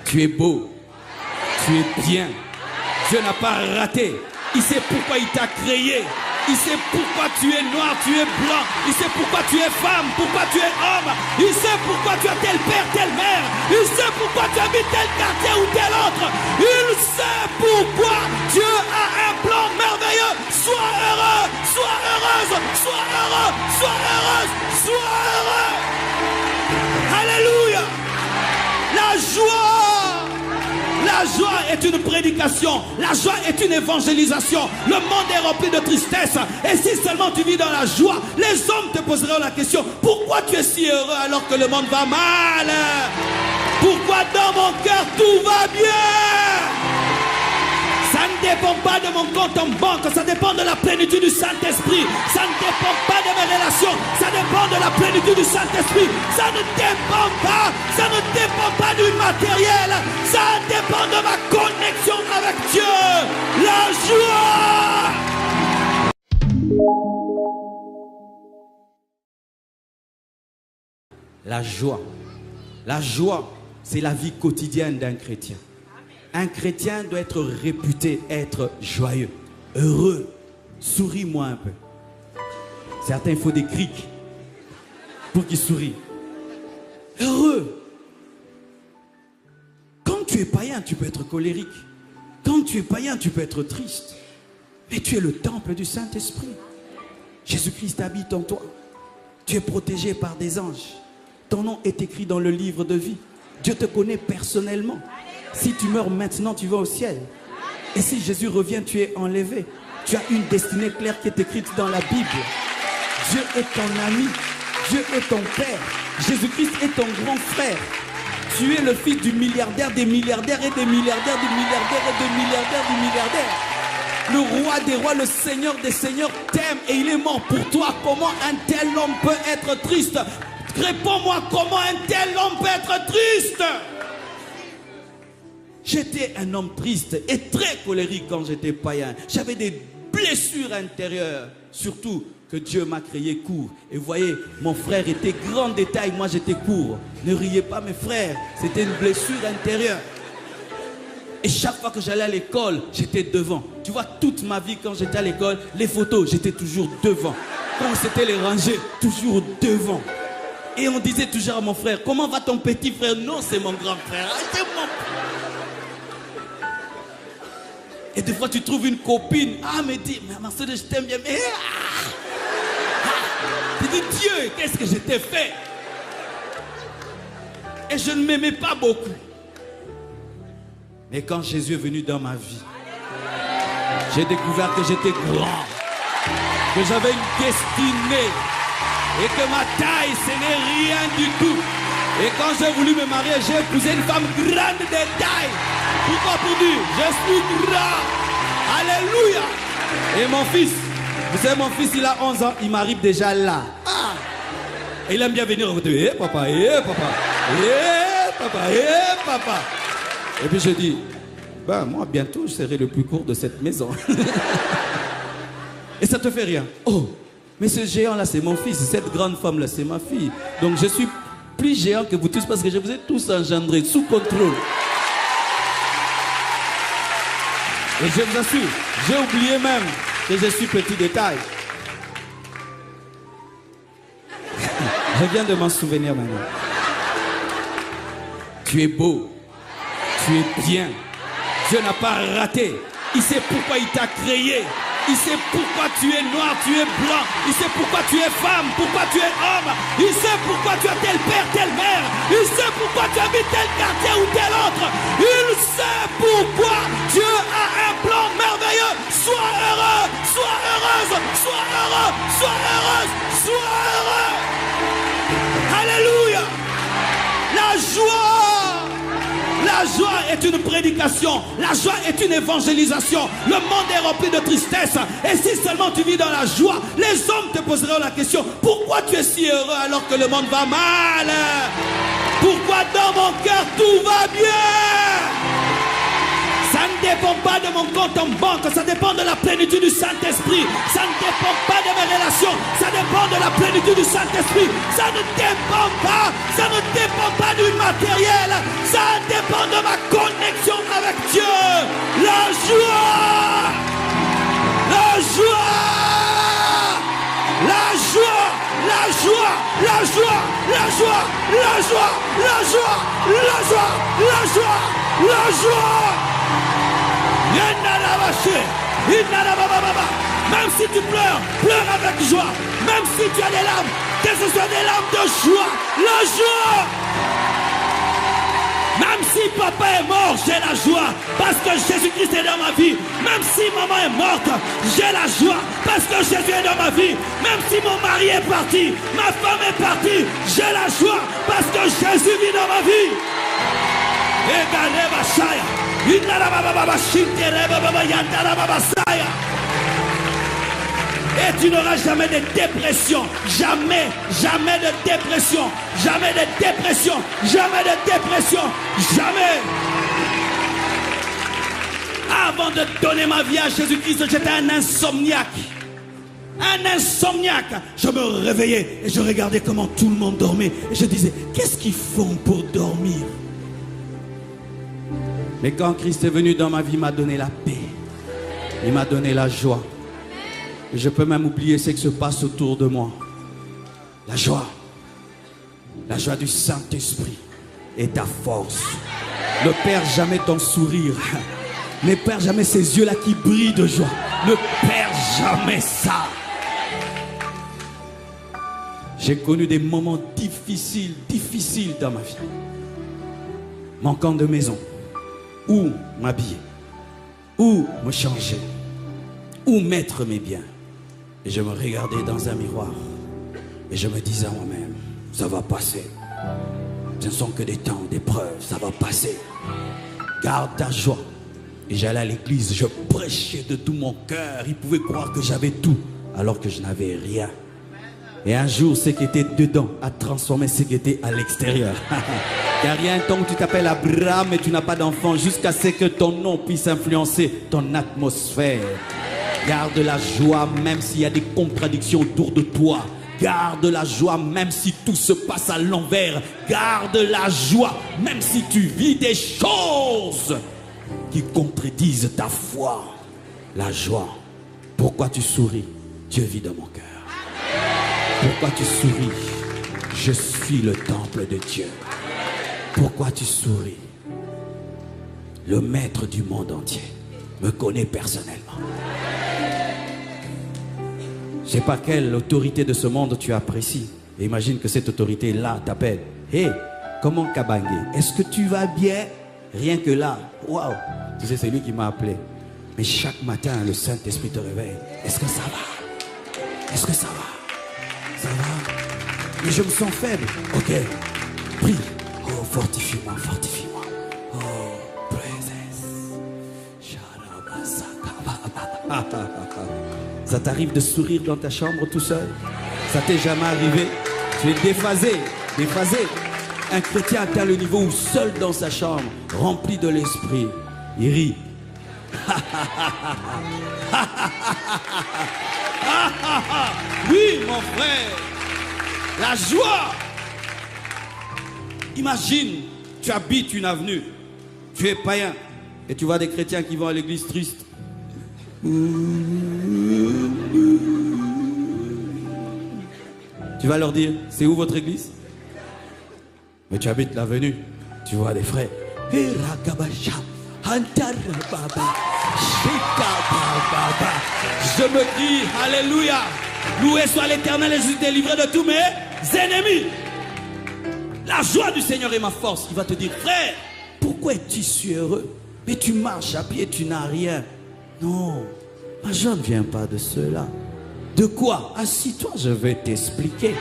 Tu es beau. Tu es bien. Dieu n'a pas raté. Il sait pourquoi il t'a créé. Il sait pourquoi tu es noir, tu es blanc. Il sait pourquoi tu es femme, pourquoi tu es homme. Il sait pourquoi tu as tel père, telle mère. Il sait pourquoi tu habites tel quartier ou tel autre. Il sait pourquoi Dieu a un plan merveilleux. Sois heureux, sois heureuse, sois heureux, sois heureuse, sois heureux. Alléluia. La joie. La joie est une prédication. La joie est une évangélisation. Le monde est rempli de tristesse. Et si seulement tu vis dans la joie, les hommes te poseront la question: pourquoi tu es si heureux alors que le monde va mal? Pourquoi dans mon cœur tout va bien? Ça ne dépend pas de mon compte en banque, ça dépend de la plénitude du Saint-Esprit. Ça ne dépend pas de mes relations, ça dépend de la plénitude du Saint-Esprit. Ça ne dépend pas du matériel, ça dépend de ma connexion avec Dieu. La joie. La joie, c'est la vie quotidienne d'un chrétien. Un chrétien doit être réputé être joyeux, heureux. Souris-moi un peu. Certains, il faut des crics pour qu'ils sourient. Heureux. Quand tu es païen, tu peux être colérique. Quand tu es païen, tu peux être triste. Mais tu es le temple du Saint-Esprit. Jésus-Christ habite en toi. Tu es protégé par des anges. Ton nom est écrit dans le livre de vie. Dieu te connaît personnellement. Si tu meurs maintenant, tu vas au ciel. Et si Jésus revient, tu es enlevé. Tu as une destinée claire qui est écrite dans la Bible. Dieu est ton ami. Dieu est ton père. Jésus-Christ est ton grand frère. Tu es le fils du milliardaire, des milliardaires et des milliardaires, du milliardaire et des milliardaires, du milliardaire. Le roi des rois, le seigneur des seigneurs t'aime et il est mort pour toi. Comment un tel homme peut être triste? Réponds-moi, comment un tel homme peut être triste? J'étais un homme triste et très colérique quand j'étais païen. J'avais des blessures intérieures. Surtout que Dieu m'a créé court. Et vous voyez, mon frère était grand de taille, moi j'étais court. Ne riez pas mes frères, c'était une blessure intérieure. Et chaque fois que j'allais à l'école, j'étais devant. Tu vois, toute ma vie quand j'étais à l'école, les photos, j'étais toujours devant. Quand c'était les rangées, toujours devant. Et on disait toujours à mon frère: comment va ton petit frère? Non, c'est mon grand frère. C'est mon... Et des fois tu trouves une copine. Ah, me dit, mais ma soeur, je t'aime bien. Mais tu dis: Dieu, qu'est-ce que je t'ai fait? Et je ne m'aimais pas beaucoup. Mais quand Jésus est venu dans ma vie, j'ai découvert que j'étais grand, que j'avais une destinée et que ma taille, ce n'est rien du tout. Et quand j'ai voulu me marier, j'ai épousé une femme grande de taille. Pourquoi? Pour dire: je suis grand. Alléluia. Et mon fils, vous savez, mon fils, il a 11 ans, il m'arrive déjà là. Ah. Et il aime bien venir me dire: eh papa, eh papa, eh papa, eh papa. Et puis je dis: ben moi bientôt je serai le plus court de cette maison. Et ça te fait rien? Oh, mais ce géant là c'est mon fils, cette grande femme là c'est ma fille. Donc je suis plus géant que vous tous parce que je vous ai tous engendrés sous contrôle. Et je vous assure, j'ai oublié même que je suis petit de taille. Je viens de m'en souvenir maintenant. Tu es beau. Tu es bien. Dieu n'a pas raté. Il sait pourquoi il t'a créé. Il sait pourquoi tu es noir, tu es blanc. Il sait pourquoi tu es femme, pourquoi tu es homme. Il sait pourquoi tu as tel père, telle mère. Il sait pourquoi tu habites tel quartier ou tel autre. Il sait pourquoi Dieu a un plan merveilleux. Sois heureux, sois heureuse, sois heureux, sois heureuse, sois heureux. Alléluia. La joie. La joie est une prédication. La joie est une évangélisation. Le monde est rempli de tristesse. Et si seulement tu vis dans la joie, les hommes te poseront la question: pourquoi tu es si heureux alors que le monde va mal? Pourquoi dans mon cœur tout va bien? Ça ne dépend pas de mon compte en banque, ça dépend de la plénitude du Saint-Esprit. Ça ne dépend pas de mes relations, ça dépend de la plénitude du Saint-Esprit. Ça ne dépend pas du matériel, ça dépend de ma joie, la joie, la joie, la joie, la joie, la joie, la joie. Même si tu pleures, pleure avec joie. Même si tu as des larmes, que ce soit des larmes de joie, la joie. Même si papa est mort, j'ai la joie parce que Jésus-Christ est dans ma vie. Même si maman est morte, j'ai la joie parce que Jésus est dans ma vie. Même si mon mari est parti, ma femme est partie, j'ai la joie parce que Jésus vit dans ma vie. Et tu n'auras jamais de dépression. Jamais, jamais de dépression. Jamais de dépression. Jamais de dépression. Jamais. Avant de donner ma vie à Jésus-Christ, j'étais un insomniaque. Un insomniaque. Je me réveillais et je regardais comment tout le monde dormait. Et je disais, qu'est-ce qu'ils font pour dormir? Mais quand Christ est venu dans ma vie, il m'a donné la paix. Il m'a donné la joie. Et je peux même oublier ce qui se passe autour de moi. La joie du Saint-Esprit est ta force. Ne perds jamais ton sourire. Ne perds jamais ces yeux-là qui brillent de joie. Ne perds jamais ça. J'ai connu des moments difficiles dans ma vie. Manquant de maison. Où m'habiller, où me changer, où mettre mes biens. Et je me regardais dans un miroir et je me disais à moi-même, ça va passer. Ce ne sont que des temps d'épreuve, ça va passer. Garde ta joie. Et j'allais à l'église, je prêchais de tout mon cœur. Ils pouvaient croire que j'avais tout alors que je n'avais rien. Et un jour, ce qui était dedans a transformé ce qui était à l'extérieur. Car il y a un temps où tu t'appelles Abraham et tu n'as pas d'enfant jusqu'à ce que ton nom puisse influencer ton atmosphère. Garde la joie même s'il y a des contradictions autour de toi. Garde la joie même si tout se passe à l'envers. Garde la joie même si tu vis des choses qui contredisent ta foi. La joie. Pourquoi tu souris? Dieu vit dans mon cœur. Pourquoi tu souris? Je suis le temple de Dieu. Pourquoi tu souris? Le maître du monde entier me connaît personnellement. Je ne sais pas quelle autorité de ce monde tu apprécies. Et imagine que cette autorité-là t'appelle. Hé, comment Kabangé? Est-ce que tu vas bien? Rien que là, waouh! Tu sais, c'est lui qui m'a appelé. Mais chaque matin, le Saint-Esprit te réveille. Est-ce que ça va? Est-ce que ça va? Ça va? Mais je me sens faible. Ok, prie. Oh, fortifie-moi, fortifie-moi. Oh, présence. Ça t'arrive de sourire dans ta chambre tout seul? Ça t'est jamais arrivé? Tu es déphasé, déphasé. Un chrétien atteint le niveau où seul dans sa chambre, rempli de l'esprit, il rit. Oui, mon frère, la joie. Imagine, tu habites une avenue, tu es païen et tu vois des chrétiens qui vont à l'église tristes. Tu vas leur dire, c'est où votre église? Mais tu habites l'avenue, tu vois des frères. Je me dis, alléluia, loué soit l'Éternel et je suis délivré de tous mes ennemis. La joie du Seigneur est ma force. Il va te dire, frère, pourquoi es-tu si heureux? Mais tu marches à pied, tu n'as rien. Non, ma joie ne vient pas de cela. De quoi? Assis-toi, je vais t'expliquer.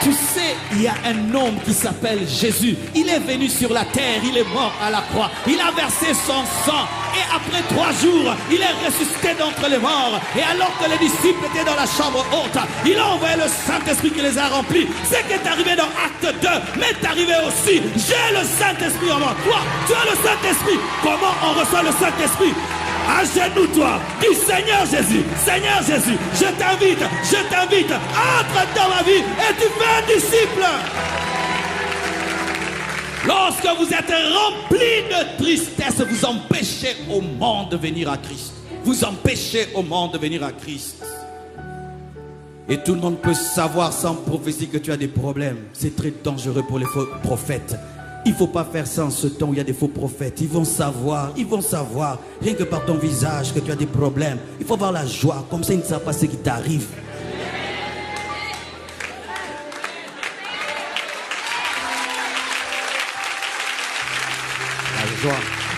Tu sais, il y a un homme qui s'appelle Jésus. Il est venu sur la terre, il est mort à la croix. Il a versé son sang. Et après 3 jours, il est ressuscité d'entre les morts. Et alors que les disciples étaient dans la chambre haute, il a envoyé le Saint-Esprit qui les a remplis. Ce qui est arrivé dans Acte 2 m'est arrivé aussi. J'ai le Saint-Esprit en moi. Toi, tu as le Saint-Esprit. Comment on reçoit le Saint-Esprit? Agenouille-toi, dis Seigneur Jésus, je t'invite, entre dans ma vie et tu fais un disciple. Lorsque vous êtes rempli de tristesse, vous empêchez au monde de venir à Christ. Vous empêchez au monde de venir à Christ. Et tout le monde peut savoir sans prophétie que tu as des problèmes. C'est très dangereux pour les faux prophètes. Il ne faut pas faire ça en ce temps où il y a des faux prophètes. Ils vont savoir, rien que par ton visage, que tu as des problèmes. Il faut avoir la joie, comme ça ils ne savent pas ce qui t'arrive. La joie.